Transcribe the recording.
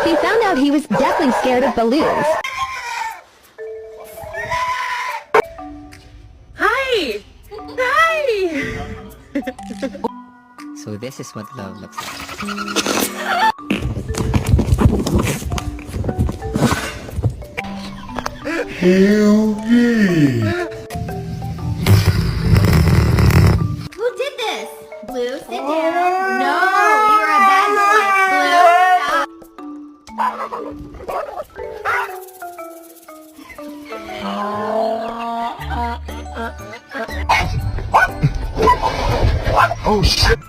He found out he was deathly scared of balloons. Hi! Hi! So this is what love looks like. Hell yeah! Who did this? Blue, sit down. No, you're a bad boy. Blue, Oh shit!